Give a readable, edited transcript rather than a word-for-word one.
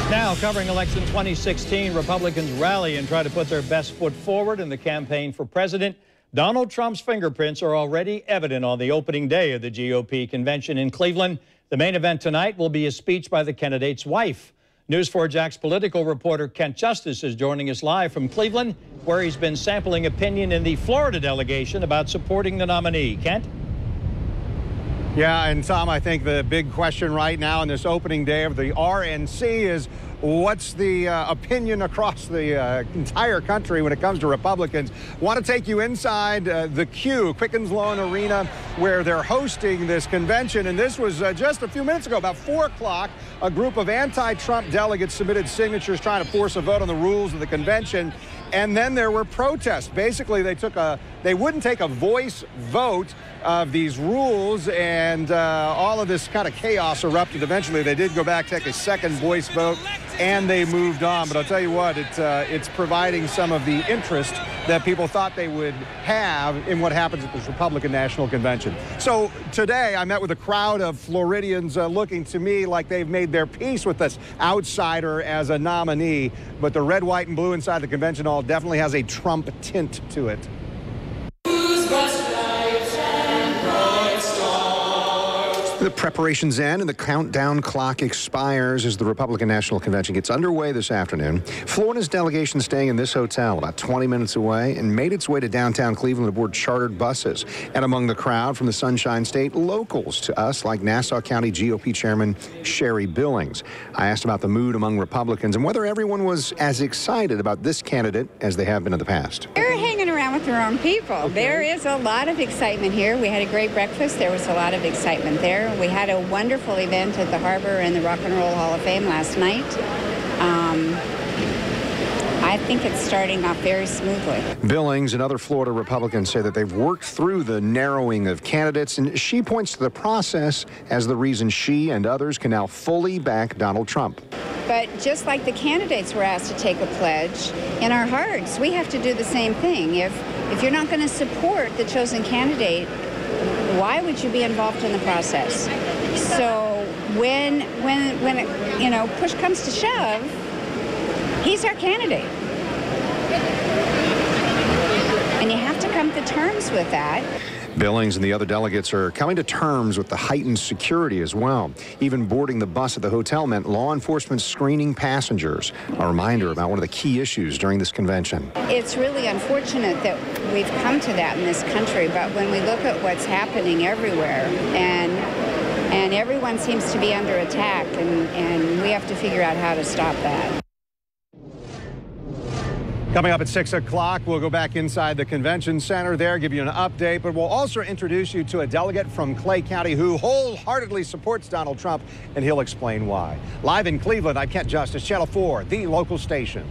Now, covering election 2016, Republicans rally and try to put their best foot forward in the campaign for president. Donald Trump's fingerprints are already evident on the opening day of the GOP convention in Cleveland. The main event tonight will be a speech by the candidate's wife. News 4 Jack's political reporter Kent Justice is joining us live from Cleveland, where he's been sampling opinion in the Florida delegation about supporting the nominee. Kent? Yeah, and Tom, I think the big question right now in this opening day of the RNC is what's the opinion across the entire country when it comes to Republicans. Want to take you inside the Q, Quickens Loan Arena, where they're hosting this convention. And this was just a few minutes ago, about 4 o'clock, a group of anti-Trump delegates submitted signatures trying to force a vote on the rules of the convention. And then there were protests. Basically, they wouldn't take a voice vote of these rules, and all of this kind of chaos erupted. Eventually, they did go back, take a second voice vote, and they moved on. But I'll tell you what, it's providing some of the interest that people thought they would have in what happens at this Republican National Convention. So today, I met with a crowd of Floridians looking to me like they've made their peace with this outsider as a nominee. But the red, white, and blue inside the convention hall definitely has a Trump tint to it. The preparations end and the countdown clock expires as the Republican National Convention gets underway this afternoon. Florida's delegation staying in this hotel about 20 minutes away and made its way to downtown Cleveland aboard chartered buses. And among the crowd from the Sunshine State, locals to us like Nassau County GOP Chairman Sherry Billings. I asked about the mood among Republicans and whether everyone was as excited about this candidate as they have been in the past. They're hanging around with their own people. Okay. There is a lot of excitement here. We had a great breakfast. There was a lot of excitement there. We had a wonderful event at the Harbor and the Rock and Roll Hall of Fame last night. I think it's starting off very smoothly. Billings and other Florida Republicans say that they've worked through the narrowing of candidates, and she points to the process as the reason she and others can now fully back Donald Trump. But just like the candidates were asked to take a pledge, in our hearts, we have to do the same thing. If you're not going to support the chosen candidate, why would you be involved in the process? So when push comes to shove, he's our candidate. And you have to come to terms with that. Billings and the other delegates are coming to terms with the heightened security as well. Even boarding the bus at the hotel meant law enforcement screening passengers. A reminder about one of the key issues during this convention. It's really unfortunate that we've come to that in this country, but when we look at what's happening everywhere, and everyone seems to be under attack, and we have to figure out how to stop that. Coming up at 6 o'clock, we'll go back inside the convention center there, give you an update, but we'll also introduce you to a delegate from Clay County who wholeheartedly supports Donald Trump, and he'll explain why. Live in Cleveland, I'm Kent Justice, Channel 4, the local station.